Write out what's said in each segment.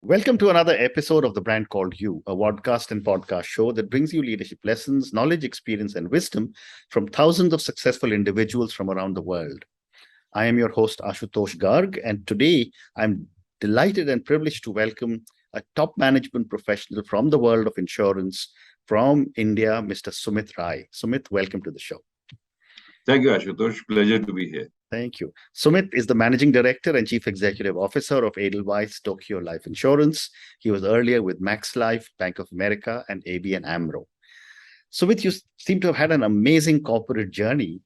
Welcome to another episode of The Brand Called You, a podcast and podcast show that brings you leadership lessons, knowledge, experience, and wisdom from thousands of successful individuals from around the world. I am your host, Ashutosh Garg, and today I'm delighted and privileged to welcome a top management professional from the world of insurance from India, Mr. Sumit Rai. Sumit, welcome to the show. Thank you, Ashutosh. Pleasure to be here. Thank you. Sumit is the Managing Director and Chief Executive Officer of Edelweiss Tokio Life Insurance. He was earlier with Max Life, Bank of America, and ABN AMRO. Sumit, you seem to have had an amazing corporate journey.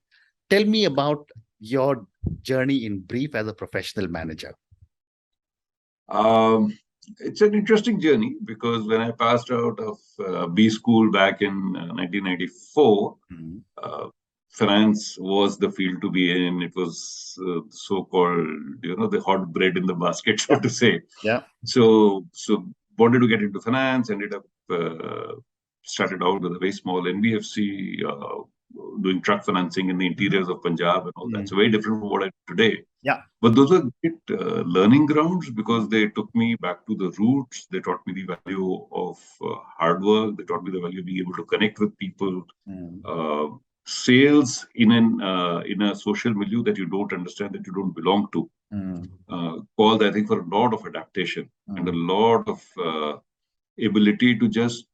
Tell me about your journey in brief as a professional manager. It's an interesting journey because when I passed out of B school back in 1994, finance was the field to be in. It was so-called, the hot bread in the basket, so to say. Yeah. So wanted to get into finance, ended up started out with a very small NBFC, doing truck financing in the interiors of Punjab and all that. So very different from what I do today. Yeah. But those were great learning grounds because they took me back to the roots. They taught me the value of hard work. They taught me the value of being able to connect with people. Sales in a social milieu that you don't understand, that you don't belong to, called, I think, for a lot of adaptation and a lot of ability to just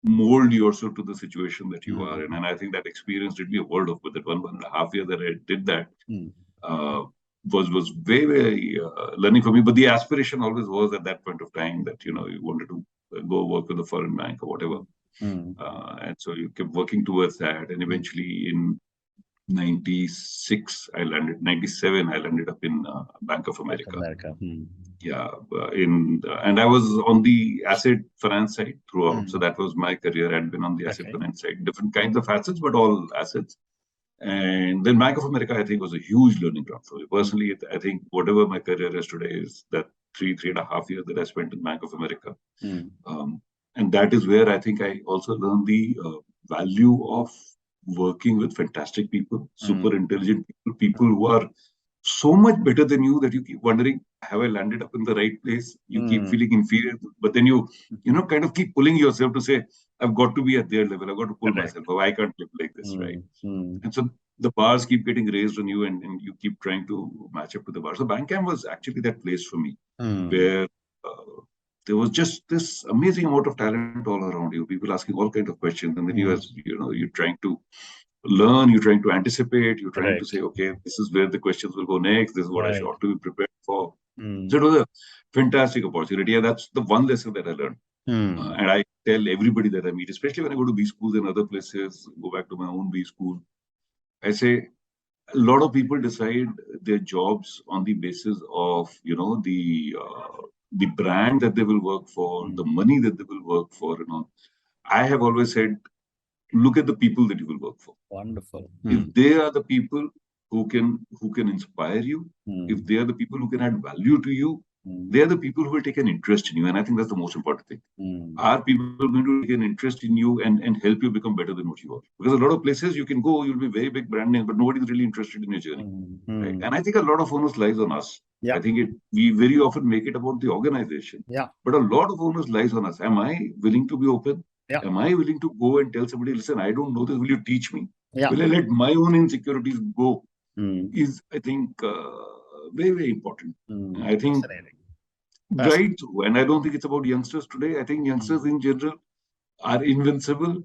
mold yourself to the situation that you are in. And I think that experience did me a world of good. That 1.5 year that I did that was very, very learning for me. But the aspiration always was at that point of time that, you wanted to go work with a foreign bank or whatever. And so you kept working towards that. And eventually in 96, 97, I landed up in Bank of America. Yeah. And I was on the asset finance side throughout. So that was my career. I'd been on the asset finance side, different kinds of assets, but all assets. And then Bank of America, I think, was a huge learning ground for me. Personally, I think whatever my career is today is that 3.5 years that I spent in Bank of America. And that is where I think I also learned the value of working with fantastic people, super intelligent people, people who are so much better than you that you keep wondering, have I landed up in the right place? You keep feeling inferior, but then you kind of keep pulling yourself to say, I've got to be at their level. I've got to pull myself up. I can't live like this, right? And so the bars keep getting raised on you and you keep trying to match up to the bar. So Bankam was actually that place for me where there was just this amazing amount of talent all around you. People asking all kinds of questions, and then you're trying to learn, you're trying to anticipate, you're trying to say, okay, this is where the questions will go next. This is what I ought to be prepared for. So it was a fantastic opportunity, and that's the one lesson that I learned. And I tell everybody that I meet, especially when I go to B schools and other places, go back to my own B school, I say a lot of people decide their jobs on the basis of the brand that they will work for, the money that they will work for. I have always said, look at the people that you will work for. Wonderful. If they are the people who can inspire you, if they are the people who can add value to you, they are the people who will take an interest in you. And I think that's the most important thing. Are people going to take an interest in you and help you become better than what you are? Because a lot of places you can go, you'll be very big brand name, but nobody's really interested in your journey. Right? And I think a lot of onus lies on us. I think we very often make it about the organization. But a lot of onus lies on us. Am I willing to be open? Am I willing to go and tell somebody, listen, I don't know this, will you teach me? Will I let my own insecurities go? Is, I think, very, very important. I think right through, and I don't think it's about youngsters today. I think youngsters in general are invincible,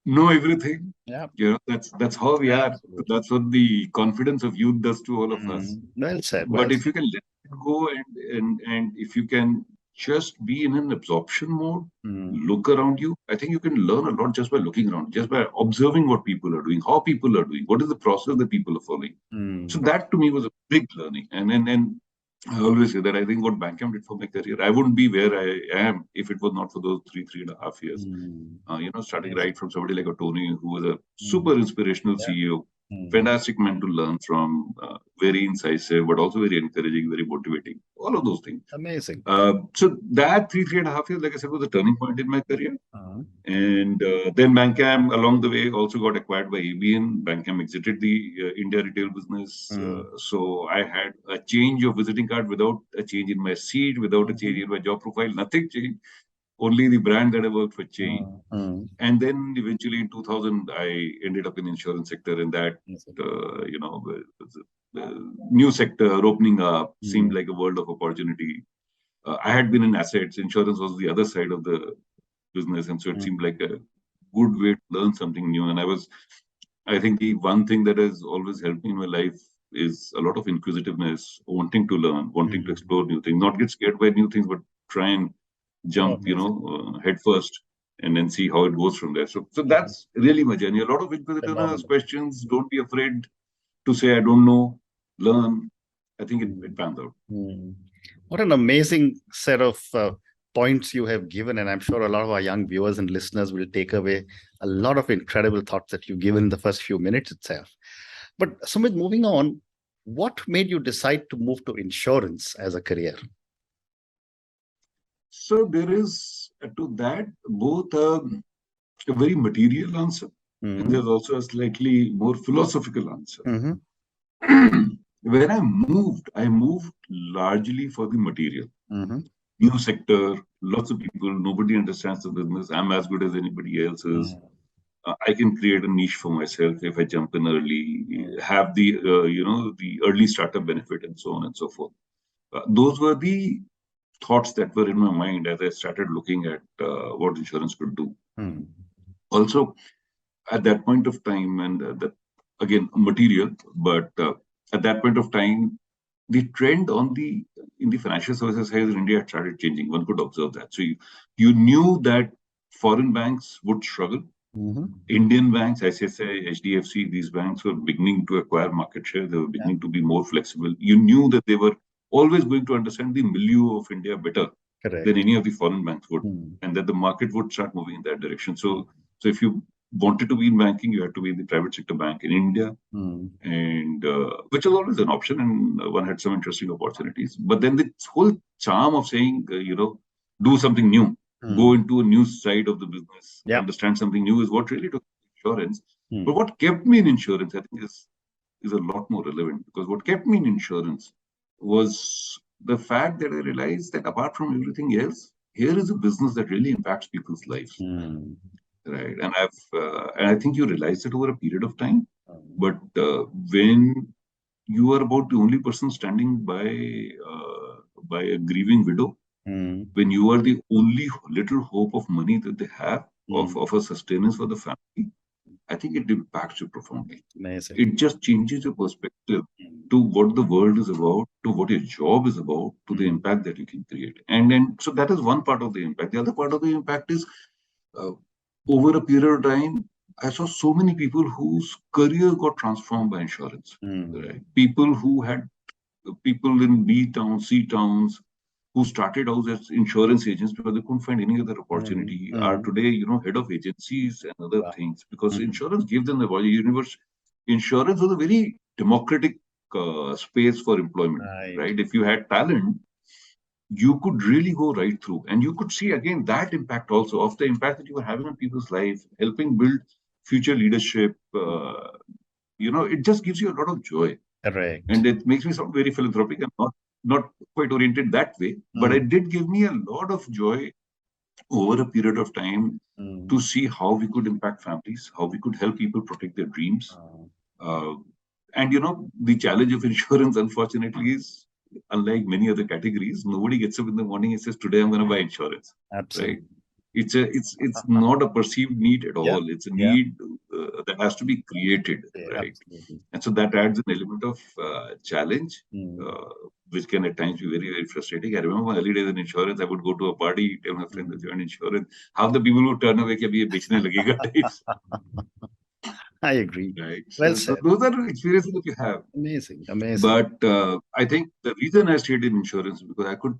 know everything. That's how we are. That's what the confidence of youth does to all of us. Well said. But if you can let it go and if you can just be in an absorption mode, look around you, I think you can learn a lot just by looking around, just by observing what people are doing, how people are doing, what is the process that people are following. So that to me was a big learning. And I always say that I think what Bankam did for my career, I wouldn't be where I am if it was not for those 3.5 years. Starting right from somebody like a Tony, who was a super inspirational CEO, fantastic man to learn from, very incisive, but also very encouraging, very motivating. All of those things. Amazing. So that 3.5 years, like I said, was a turning point in my career. And then Bankam along the way also got acquired by ABN. Bankam exited the India retail business. So I had a change of visiting card without a change in my seat, without a change in my job profile, nothing changed. Only the brand that I worked for changed. And then eventually in 2000, I ended up in the insurance sector, and that, new sector opening up seemed like a world of opportunity. I had been in assets. Insurance was the other side of the business, and so it seemed like a good way to learn something new. And I think the one thing that has always helped me in my life is a lot of inquisitiveness, wanting to learn, wanting to explore new things, not get scared by new things, but try and jump, head first, and then see how it goes from there. So that's really my journey. A lot of inquisitiveness, questions. Don't be afraid to say I don't know. Learn. I think it pans out. What an amazing set of points you have given, and I'm sure a lot of our young viewers and listeners will take away a lot of incredible thoughts that you've given in the first few minutes itself. But Sumit, moving on, what made you decide to move to insurance as a career? So there is to that both a very material answer, and there's also a slightly more philosophical answer. When I moved largely for the material. New sector, lots of people, nobody understands the business. I'm as good as anybody else is. I can create a niche for myself if I jump in early, have the the early startup benefit, and so on and so forth. Those were the thoughts that were in my mind as I started looking at what insurance could do. Also, at that point of time, and that again material, but at that point of time, the trend in the financial services side in India had started changing. One could observe that. So you knew that foreign banks would struggle. Indian banks, ICICI, HDFC, these banks were beginning to acquire market share. They were beginning to be more flexible. You knew that they were always going to understand the milieu of India better than any of the foreign banks would, and that the market would start moving in that direction. So if you wanted to be in banking, you had to be in the private sector bank in India, and which was always an option, and one had some interesting opportunities. But then the whole charm of saying, do something new, go into a new side of the business, understand something new, is what really took insurance. But what kept me in insurance, I think, is a lot more relevant, because what kept me in insurance was the fact that I realized that apart from everything else, here is a business that really impacts people's lives. Right. And I think you realize it over a period of time. But when you are about the only person standing by a grieving widow, when you are the only little hope of money that they have, of a sustenance for the family, I think it impacts you profoundly. Amazing. It just changes your perspective to what the world is about, to what your job is about, to the impact that you can create. And then, so that is one part of the impact. The other part of the impact is, over a period of time, I saw so many people whose career got transformed by insurance. Right? People in B towns, C towns, who started out as insurance agents because they couldn't find any other opportunity, are today, head of agencies and other things, because insurance gave them the universe. Insurance was a very democratic space for employment, right? If you had talent, you could really go right through, and you could see again that impact also of the impact that you were having on people's life, helping build future leadership. It just gives you a lot of joy. Correct. And it makes me sound very philanthropic. I'm not quite oriented that way, but it did give me a lot of joy over a period of time to see how we could impact families, how we could help people protect their dreams. And the challenge of insurance, unfortunately, is unlike many other categories, nobody gets up in the morning and says, "Today I'm going to buy insurance." Absolutely. Right? It's not a perceived need at all. It's a need that has to be created, right? Absolutely. And so that adds an element of challenge, which can at times be very, very frustrating. I remember my early days in insurance. I would go to a party, tell my friends that joined insurance. Half the people would turn away, "Ki abhi ye bechne lagega" types. I agree. Right. Well so said. those are experiences that you have. Amazing. But I think the reason I stayed in insurance is because I could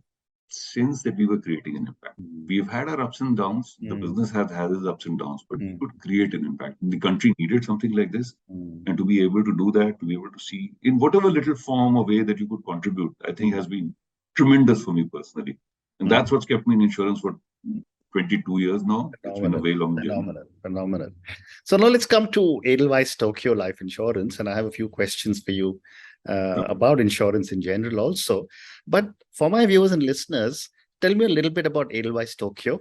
sense that we were creating an impact. We've had our ups and downs. The business has had its ups and downs, but we could create an impact. The country needed something like this. And to be able to do that, to be able to see in whatever little form or way that you could contribute, I think has been tremendous for me personally. And that's what's kept me in insurance for 22 years now. It's been a very long journey. Phenomenal. So now let's come to Edelweiss Tokio Life Insurance. And I have a few questions for you about insurance in general also. But for my viewers and listeners, tell me a little bit about Edelweiss Tokio.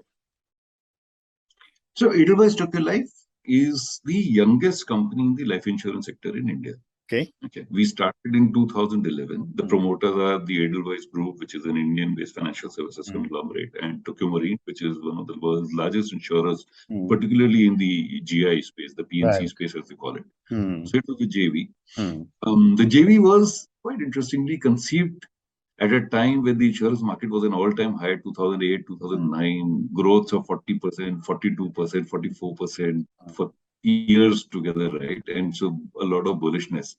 So Edelweiss Tokio Life is the youngest company in the life insurance sector in India. Okay. We started in 2011. The promoters are the Edelweiss Group, which is an Indian-based financial services conglomerate, and Tokio Marine, which is one of the world's largest insurers, particularly in the GI space, the PNC space, as they call it. So it was a JV. The JV was quite interestingly conceived at a time when the insurance market was an all-time high, 2008, 2009, growths of 40%, 42%, 44% for years together, right? And so a lot of bullishness.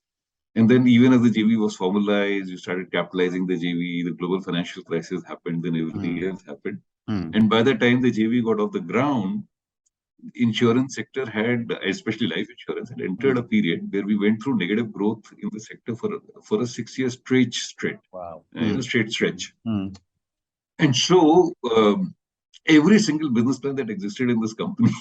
And then even as the JV was formalized, you started capitalizing the JV, the global financial crisis happened, then everything else happened. And by the time the JV got off the ground, insurance sector had, especially life insurance, had entered a period where we went through negative growth in the sector for a 6-year straight. Wow. Straight stretch. And so every single business plan that existed in this company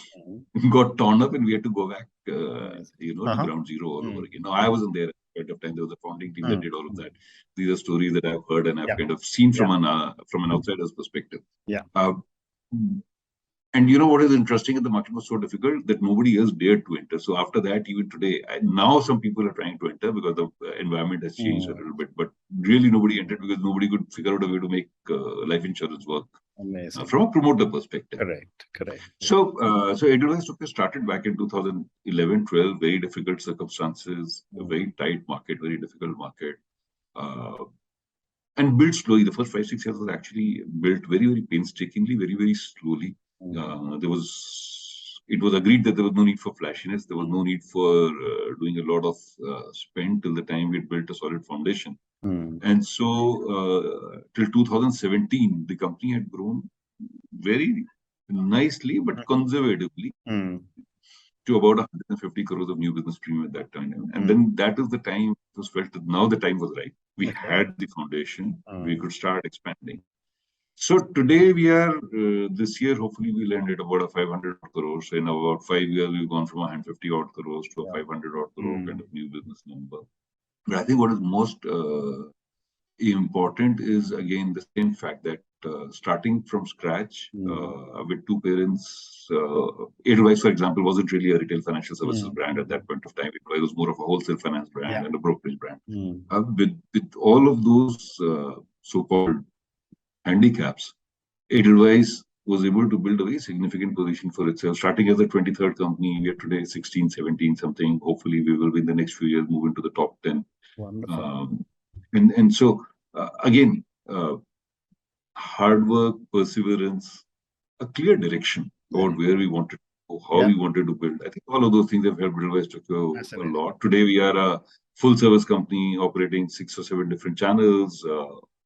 got torn up, and we had to go back, to ground zero all over again. Now, I wasn't there at the point of time. There was a founding team that did all of that. These are stories that I've heard and I've kind of seen from an outsider's perspective. And you know what is interesting? The market was so difficult that nobody else dared to enter. So after that, even today, now some people are trying to enter because the environment has changed a little bit. But really nobody entered because nobody could figure out a way to make life insurance work. Amazing. From a promoter perspective. Correct. So Edelweiss Tokio started back in 2011-12, very difficult circumstances, a very tight market, very difficult market. And built slowly. The first 5-6 years was actually built very, very painstakingly, very, very slowly. It was agreed that there was no need for flashiness. There was no need for doing a lot of spend till the time we had built a solid foundation. And so till 2017, the company had grown very nicely, but conservatively to about 150 crores of new business premium at that time. And then that is the time it was felt that now the time was right. We had the foundation. We could start expanding. So today we are, this year, hopefully we'll end at about 500 crores. So in about 5 years, we've gone from 150 odd crores to a 500 odd crore kind of new business number. But I think what is most important is, again, the same fact that starting from scratch with two parents, Edelweiss, for example, wasn't really a retail financial services brand at that point of time. It was more of a wholesale finance brand and a brokerage brand. With all of those so-called handicaps, Edelweiss was able to build a very significant position for itself. Starting as a 23rd company, we are today 16, 17 something. Hopefully, we will, in the next few years, move into the top 10. Wonderful. And so, again, hard work, perseverance, a clear direction about where we wanted to go, how we wanted to build. I think all of those things have helped Edelweiss Tokio a lot. Today, we are a full-service company operating 6 or 7 different channels,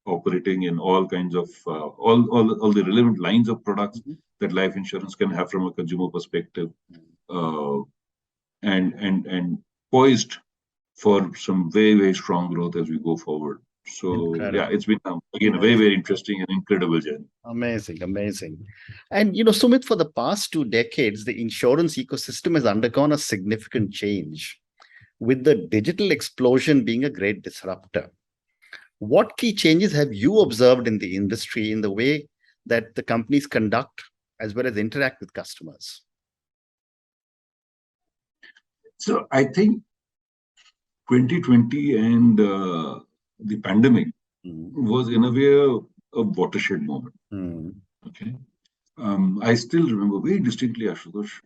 operating in all kinds of all the relevant lines of products that life insurance can have from a consumer perspective, and poised for some very, very strong growth as we go forward. So it's been again a very, very interesting and incredible journey. Amazing. And Sumit, for the past 2 decades, the insurance ecosystem has undergone a significant change, with the digital explosion being a great disruptor. What key changes have you observed in the industry in the way that the companies conduct as well as interact with customers? So I think 2020 and the pandemic was in a way a watershed moment. Okay, I still remember very distinctly, Ashutosh.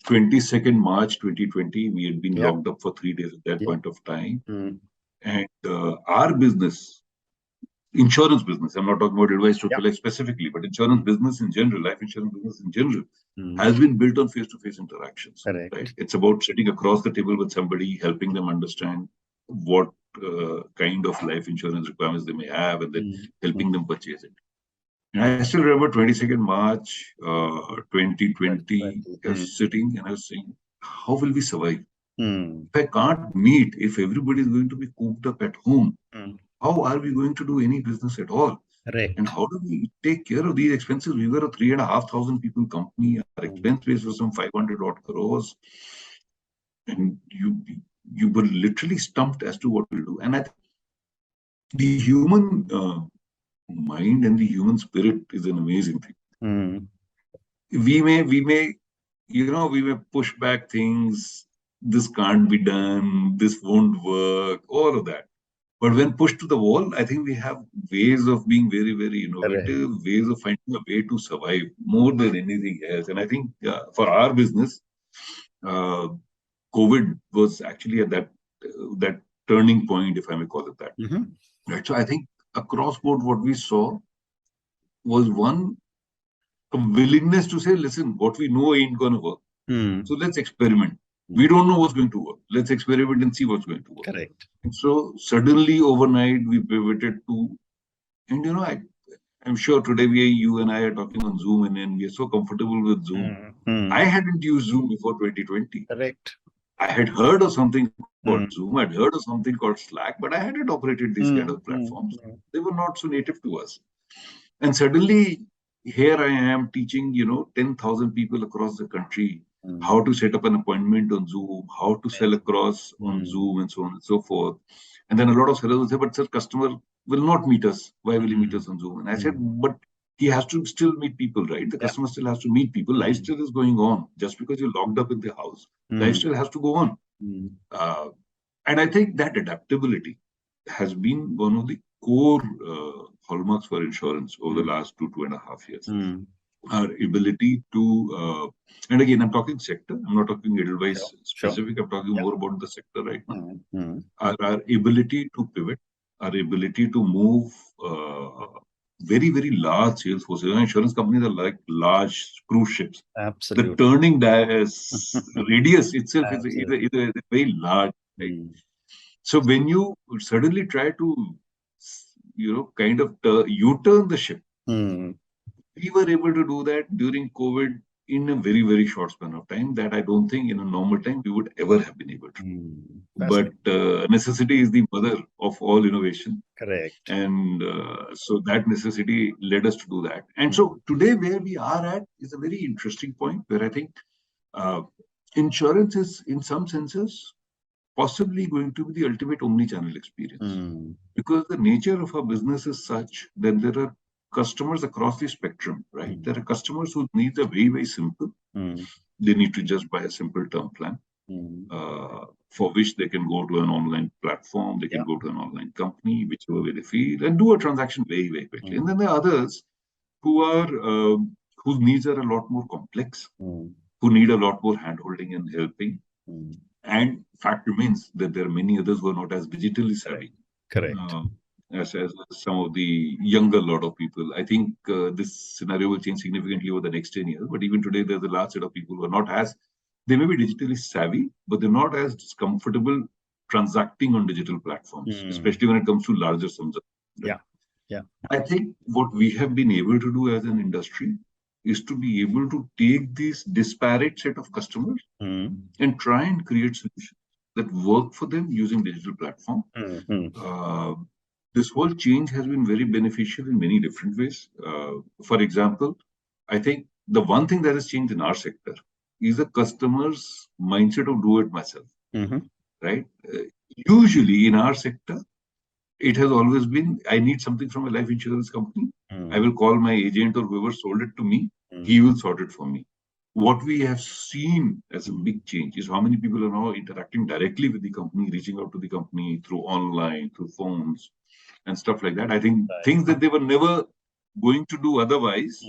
22nd March 2020, we had been locked up for 3 days at that point of time. And our business, insurance business, I'm not talking about Edelweiss Tokio specifically, but insurance business in general, life insurance business in general, has been built on face-to-face interactions. Right? It's about sitting across the table with somebody, helping them understand what kind of life insurance requirements they may have, and then helping them purchase it. And I still remember 22nd March 2020, I was sitting and I was saying, how will we survive? If I can't meet, if everybody is going to be cooped up at home, how are we going to do any business at all? Right. And how do we take care of these expenses? We were a 3,500 people company. Our expense base was some 500 odd crores. And you were literally stumped as to what we'll do. And I think the human mind and the human spirit is an amazing thing. We may, we may push back things. This can't be done. This won't work. All of that. But when pushed to the wall, I think we have ways of being very, very innovative, ways of finding a way to survive more than anything else. And I think for our business, COVID was actually at that turning point, if I may call it that. Right. So I think across board, what we saw was a willingness to say, listen, what we know ain't going to work. So let's experiment. We don't know what's going to work. Let's experiment and see what's going to work. Correct. And so suddenly overnight we pivoted to, and I'm sure today you and I are talking on Zoom, and we are so comfortable with Zoom. I hadn't used Zoom before 2020. Correct. I had heard of something called Zoom. I'd heard of something called Slack, but I hadn't operated these kind of platforms. They were not so native to us. And suddenly here I am teaching, 10,000 people across the country how to set up an appointment on Zoom, how to sell across on Zoom, and so on and so forth. And then a lot of sellers will say, but sir, customer will not meet us. Why will he meet us on Zoom? And I said, but he has to still meet people, right? The customer still has to meet people. Life still is going on. Just because you're locked up in the house, life still has to go on. And I think that adaptability has been one of the core hallmarks for insurance over the last 2.5 years. Our ability to, and again, I'm talking sector, I'm not talking Edelweiss specific, I'm talking more about the sector right now. Our ability to pivot, our ability to move very, very large sales forces. Insurance companies are like large cruise ships. Absolutely. The turning radius itself is very large. Right? So when you suddenly try to, kind of U-turn the ship, we were able to do that during COVID in a very, very short span of time that I don't think in a normal time we would ever have been able to. But necessity is the mother of all innovation. Correct. And so that necessity led us to do that. And so today where we are at is a very interesting point where I think insurance is in some senses possibly going to be the ultimate omni-channel experience. Because the nature of our business is such that there are customers across the spectrum, right? There are customers whose needs are very, very simple. They need to just buy a simple term plan, for which they can go to an online platform, they can go to an online company, whichever way they feel, and do a transaction very, very quickly. And then there are others who are whose needs are a lot more complex, who need a lot more hand-holding and helping. And fact remains that there are many others who are not as digitally savvy. Correct. As some of the younger lot of people. I think this scenario will change significantly over the next 10 years. But even today, there's a large set of people who are not they may be digitally savvy, but they're not as comfortable transacting on digital platforms, especially when it comes to larger sums of money. Yeah. I think what we have been able to do as an industry is to be able to take this disparate set of customers and try and create solutions that work for them using digital platform. This whole change has been very beneficial in many different ways. For example, I think the one thing that has changed in our sector is the customer's mindset of do it myself, right? Usually in our sector, it has always been, I need something from a life insurance company. I will call my agent or whoever sold it to me. He will sort it for me. What we have seen as a big change is how many people are now interacting directly with the company, reaching out to the company through online, through phones, and stuff like that. I think things that they were never going to do otherwise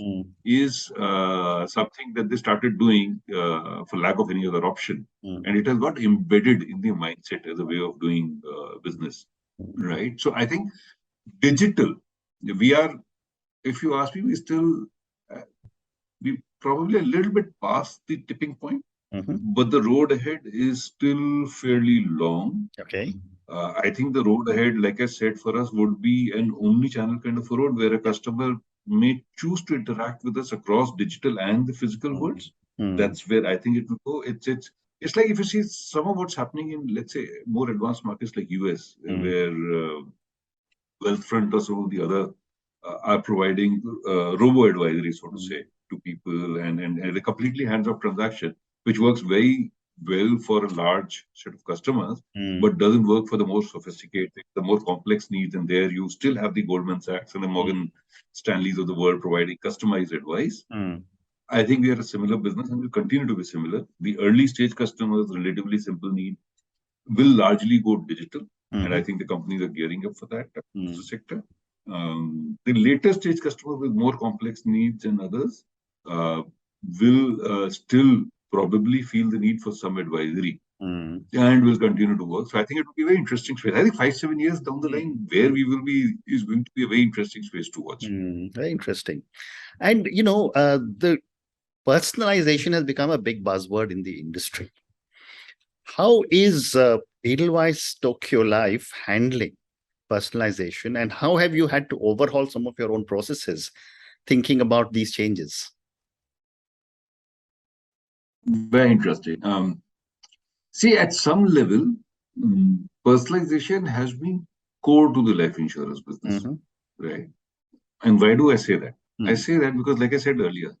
is something that they started doing for lack of any other option. And it has got embedded in their mindset as a way of doing business, right? So I think digital, we are, if you ask me, we probably a little bit past the tipping point, but the road ahead is still fairly long. Okay. I think the road ahead, like I said, for us would be an omni-channel kind of a road where a customer may choose to interact with us across digital and the physical worlds. That's where I think it will go. It's like if you see some of what's happening in, let's say, more advanced markets like US, where Wealthfront or some of the other are providing robo advisory, so to say, to people, and a completely hands-off transaction, which works very well for a large set of customers, but doesn't work for the more sophisticated, the more complex needs. And there you still have the Goldman Sachs and the Morgan Stanleys of the world providing customized advice. I think we are a similar business and will continue to be similar. The early stage customers, relatively simple need, will largely go digital. And I think the companies are gearing up for that sector. The later stage customer with more complex needs and others will still probably feel the need for some advisory and will continue to work. So I think it will be a very interesting space. I think 5-7 years down the line, where we will be is going to be a very interesting space to watch. Very interesting. And, the personalization has become a big buzzword in the industry. How is Edelweiss Tokio Life handling personalization, and how have you had to overhaul some of your own processes thinking about these changes? Very interesting. See, at some level, personalization has been core to the life insurance business, right? And why do I say that? I say that because, like I said earlier,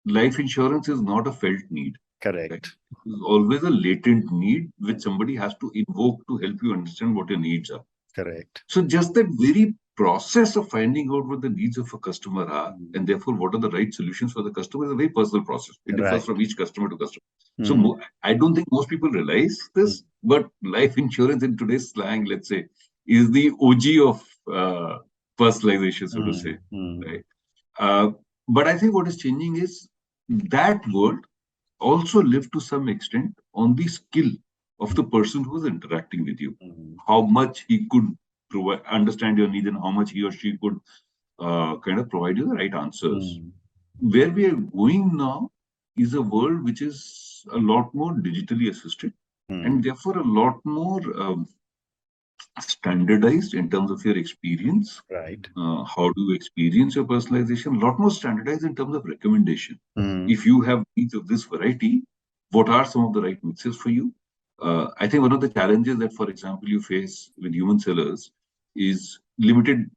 life insurance is not a felt need. Correct. Right? It's always a latent need which somebody has to invoke to help you understand what your needs are. Correct. So just that very process of finding out what the needs of a customer are and therefore what are the right solutions for the customer is a very personal process. It differs from each customer to customer. So I don't think most people realize this, but life insurance in today's slang, let's say, is the OG of personalization, so to say. Right? But I think what is changing is that world also live to some extent on the skill of the person who is interacting with you. How much he could understand your needs and how much he or she could kind of provide you the right answers. Where we are going now is a world which is a lot more digitally assisted and therefore a lot more standardized in terms of your experience. Right. How do you experience your personalization? A lot more standardized in terms of recommendation. If you have needs of this variety, what are some of the right mixes for you? I think one of the challenges that, for example, you face with human sellers is limited,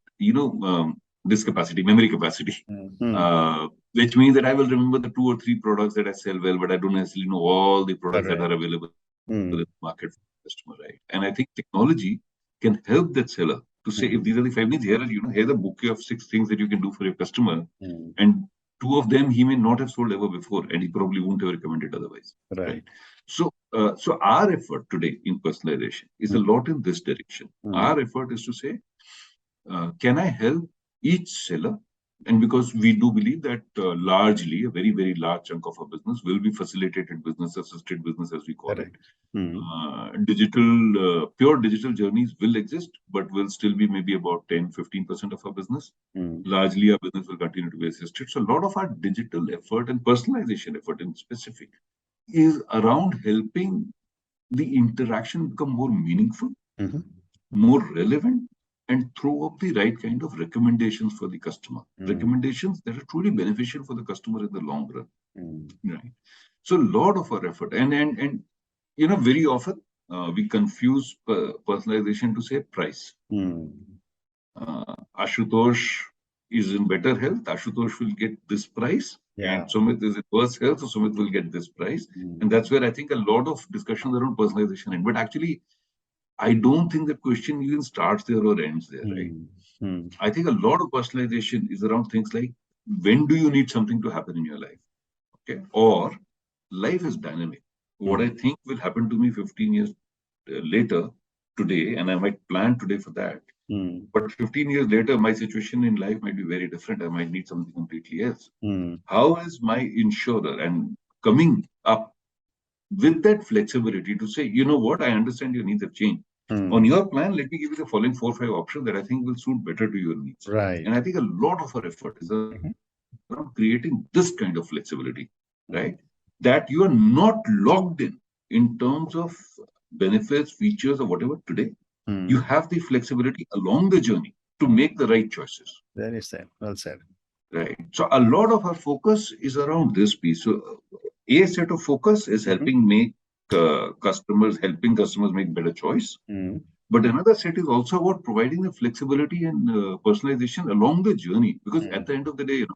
this capacity, memory capacity, which means that I will remember the 2 or 3 products that I sell well, but I don't necessarily know all the products that are available in the market for the customer, right? And I think technology can help that seller to say, if these are the 5 needs, here's a bouquet of 6 things that you can do for your customer, and 2 of them he may not have sold ever before, and he probably won't have recommended otherwise. Right? So our effort today in personalization is a lot in this direction. Our effort is to say, can I help each seller? And because we do believe that largely, a very, very large chunk of our business will be facilitated business, assisted business, as we call it. Pure digital journeys will exist, but will still be maybe about 10-15% of our business. Largely, our business will continue to be assisted. So a lot of our digital effort and personalization effort in specific is around helping the interaction become more meaningful, more relevant, and throw up the right kind of recommendations for the customer. Recommendations that are truly beneficial for the customer in the long run. Right. So a lot of our effort, and very often we confuse personalization to say price. Ashutosh is in better health, Ashutosh will get this price. And Sumit is in worse health, so Sumit will get this price. And that's where I think a lot of discussions around personalization end. But actually, I don't think the question even starts there or ends there, right? I think a lot of personalization is around things like, when do you need something to happen in your life? Okay. Or life is dynamic. What I think will happen to me 15 years later today, and I might plan today for that. But 15 years later, my situation in life might be very different. I might need something completely else. How is my insurer and coming up with that flexibility to say, you know what, I understand your needs have changed. On your plan, let me give you the following 4 or 5 options that I think will suit better to your needs. Right. And I think a lot of our effort is around creating this kind of flexibility, right? That you are not locked in terms of benefits, features, or whatever today, You have the flexibility along the journey to make the right choices. Very said. Well said. Right. So a lot of our focus is around this piece. So a set of focus is helping customers make better choice. But another set is also about providing the flexibility and personalization along the journey. Because at the end of the day,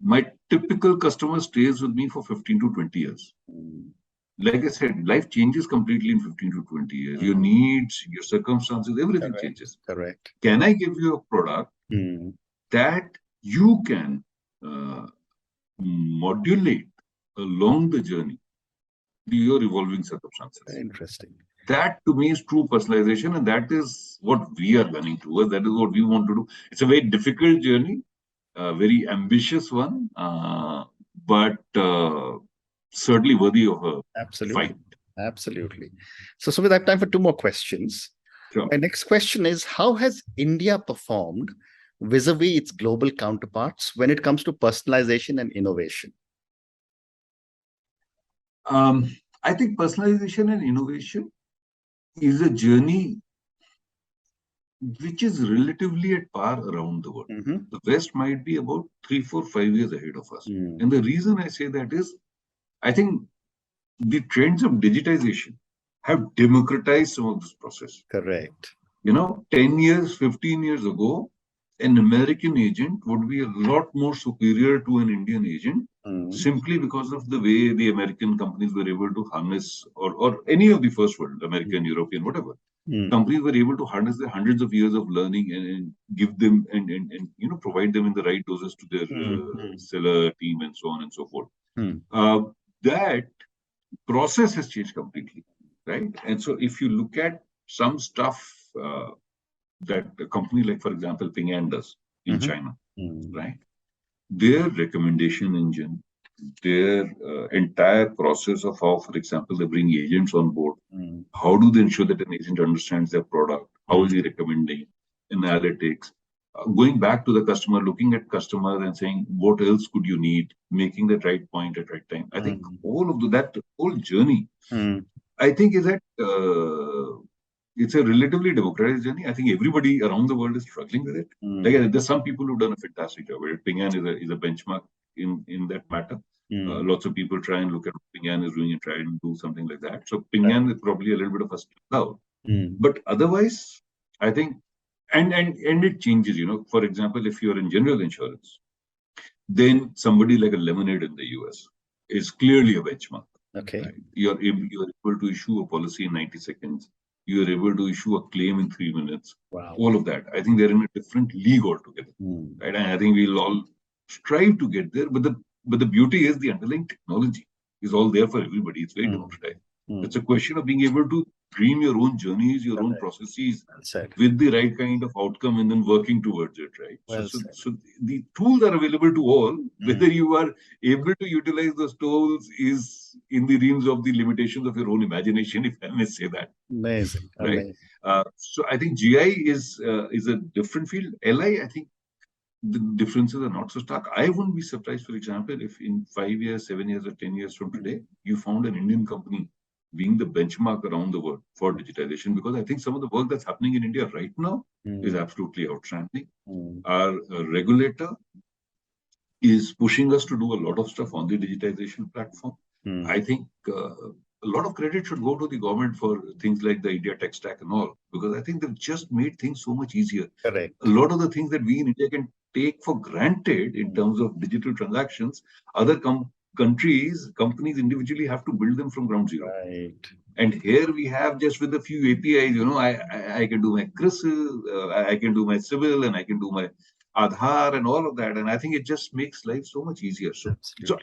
my typical customer stays with me for 15 to 20 years. Like I said, life changes completely in 15 to 20 years. Your needs, your circumstances, everything changes. Correct. Can I give you a product that you can modulate along the journey your evolving circumstances? Very interesting. That to me is true personalization, and that is what we are running towards. That is what we want to do. It's a very difficult journey, a very ambitious one, but certainly worthy of a fight. Absolutely. So Sumit, I have time for two more questions. Sure. My next question is, how has India performed vis-a-vis its global counterparts when it comes to personalization and innovation? I think personalization and innovation is a journey which is relatively at par around the world. The West might be about 3, 4, 5 years ahead of us. And the reason I say that is, I think the trends of digitization have democratized some of this process. Correct. 10 years, 15 years ago, an American agent would be a lot more superior to an Indian agent simply because of the way the American companies were able to harness, or any of the first world, American, European, whatever. Companies were able to harness the hundreds of years of learning and give them and provide them in the right doses to their seller team and so on and so forth. That process has changed completely, right? And so if you look at some stuff that a company like, for example, Ping An does in China, right? Their recommendation engine, their entire process of how, for example, they bring agents on board. How do they ensure that an agent understands their product? How is he recommending? Analytics. Going back to the customer, looking at customers and saying, what else could you need? Making the right point at right time. I think all of that whole journey, I think is that it's a relatively democratized journey. I think everybody around the world is struggling with it. Like, there's some people who've done a fantastic job. Ping An is a benchmark in that matter. Lots of people try and look at what Ping An is doing and try and do something like that. So Ping An is probably a little bit of a step out. But otherwise, I think, and it changes, for example, if you're in general insurance, then somebody like a Lemonade in the US is clearly a benchmark. Okay. Right? You're able to issue a policy in 90 seconds. You're able to issue a claim in 3 minutes. Wow. All of that. I think they're in a different league altogether. Right? And I think we'll all strive to get there. But the beauty is the underlying technology is all there for everybody. It's very democratized. It's a question of being able to dream your own journeys, your own processes with the right kind of outcome and then working towards it, right? So the tools are available to all. Whether you are able to utilize those tools is in the realms of the limitations of your own imagination, if I may say that. Amazing. Right? So I think GI is a different field. LI, I think the differences are not so stark. I wouldn't be surprised, for example, if in 5 years, 7 years, or 10 years from today, you found an Indian company being the benchmark around the world for digitization, because I think some of the work that's happening in India right now is absolutely outstanding. Our regulator is pushing us to do a lot of stuff on the digitization platform. I think a lot of credit should go to the government for things like the India tech stack and all, because I think they've just made things so much easier. Correct. A lot of the things that we in India can take for granted in terms of digital transactions, other companies individually have to build them from ground zero. Right. And here we have, just with a few APIs, I can do my CRISIL, I can do my civil, and I can do my Aadhaar and all of that. And I think it just makes life so much easier. So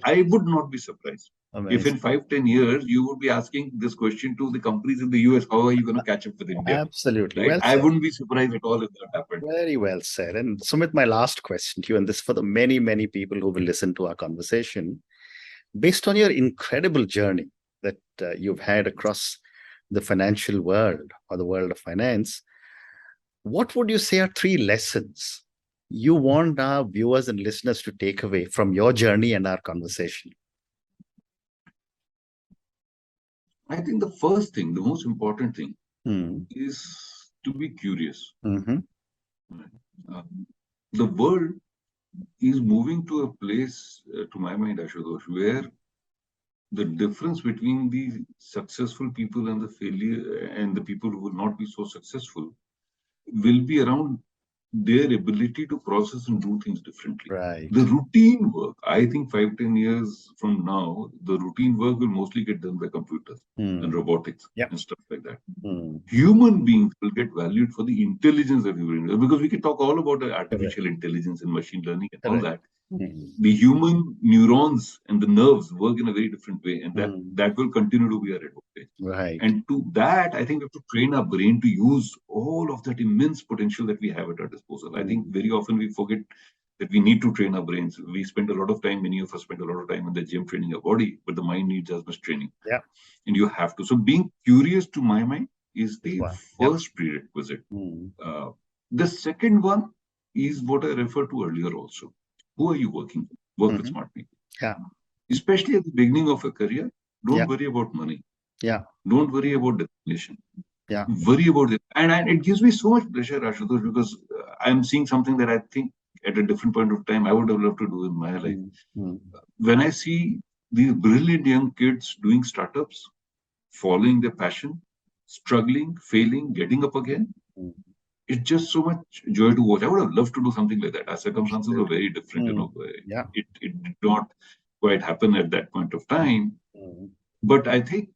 I would not be surprised if in 5-10 years you would be asking this question to the companies in the US, how are you going to catch up with India? Absolutely. Right? I wouldn't be surprised at all if that happened. Very well said. And Sumit, my last question to you, and this for the many, many people who will listen to our conversation. Based on your incredible journey that you've had across the financial world or the world of finance, what would you say are 3 lessons you want our viewers and listeners to take away from your journey and our conversation? I think the first thing, the most important thing is to be curious. Mm-hmm. The world is moving to a place, to my mind, Ashutosh, where the difference between the successful people and the failure and the people who will not be so successful will be around their ability to process and do things differently. Right. The routine work, I think 5-10 years from now, the routine work will mostly get done by computers and robotics and stuff like that. Human beings will get valued for the intelligence that we bring, because we can talk all about the artificial intelligence and machine learning and all that. The human neurons and the nerves work in a very different way, and that will continue to be our advantage. Right. And to that, I think we have to train our brain to use all of that immense potential that we have at our disposal. I think very often we forget that we need to train our brains. We spend a lot of time, many of us spend a lot of time in the gym training our body, but the mind needs as much training. Yeah. And you have to. So being curious, to my mind, is the first prerequisite. The second one is what I referred to earlier also. Who are you working with? Work with smart people. Yeah. Especially at the beginning of a career, don't worry about money. Yeah. Don't worry about designation. Yeah. Worry about it. And it gives me so much pleasure, Ashutosh, because I'm seeing something that I think at a different point of time I would have loved to do in my life. When I see these brilliant young kids doing startups, following their passion, struggling, failing, getting up again, it's just so much joy to watch. I would have loved to do something like that. Our circumstances were very different, It did not quite happen at that point of time. But I think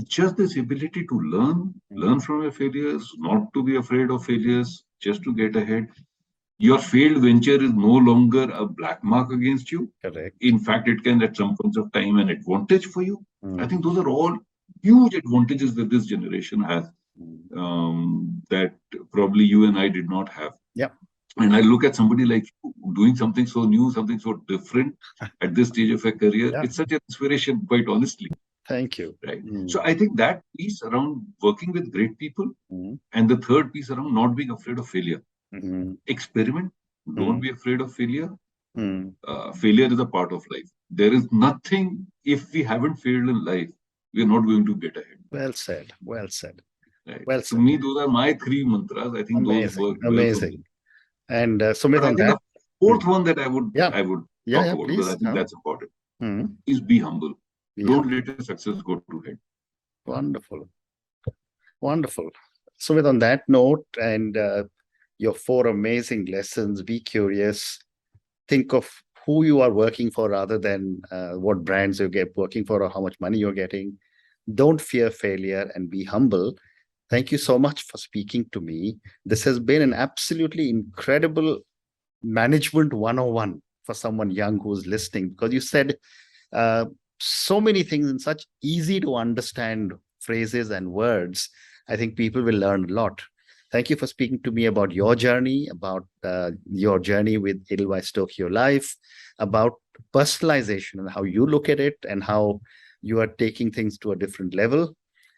just this ability to learn from your failures, not to be afraid of failures, just to get ahead. Your failed venture is no longer a black mark against you. Correct. In fact, it can at some points of time an advantage for you. I think those are all huge advantages that this generation has, that probably you and I did not have. Yeah. And I look at somebody like you doing something so new, something so different at this stage of a career. Yeah. It's such an inspiration, quite honestly. Thank you. Right. So I think that piece around working with great people, and the third piece around not being afraid of failure. Experiment. Don't be afraid of failure. Failure is a part of life. There is nothing, if we haven't failed in life, we are not going to get ahead. Well said. Well said. Right. Well said. To me, those are my three mantras. I think those work amazing. And Sumit, on that, the fourth one that I would talk about, because I think that's important, is be humble. Don't let your success go to head. Wonderful. Wonderful. Sumit, on that note, and your 4 amazing lessons, be curious, think of who you are working for rather than what brands you get working for or how much money you're getting. Don't fear failure and be humble. Thank you so much for speaking to me. This has been an absolutely incredible management 101 for someone young who's listening, because you said so many things in such easy to understand phrases and words. I think people will learn a lot. Thank you for speaking to me about your journey, about your journey with Edelweiss Tokio Life, about personalization and how you look at it and how you are taking things to a different level.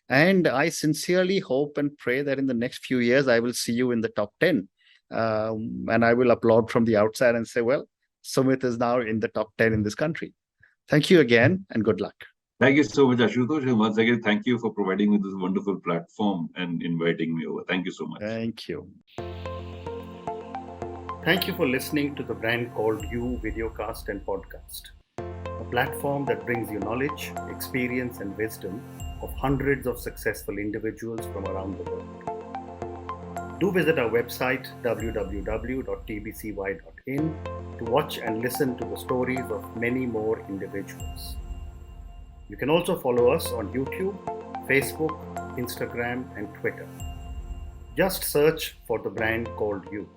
And I sincerely hope and pray that in the next few years, I will see you in the top 10. And I will applaud from the outside and say, well, Sumit is now in the top 10 in this country. Thank you again and good luck. Thank you so much, Ashutosh. And once again, thank you for providing me this wonderful platform and inviting me over. Thank you so much. Thank you. Thank you for listening to the Brand Called You videocast and podcast, a platform that brings you knowledge, experience, and wisdom of hundreds of successful individuals from around the world. Do visit our website www.tbcy.in to watch and listen to the stories of many more individuals. You can also follow us on YouTube, Facebook, Instagram, and Twitter. Just search for the Brand Called You.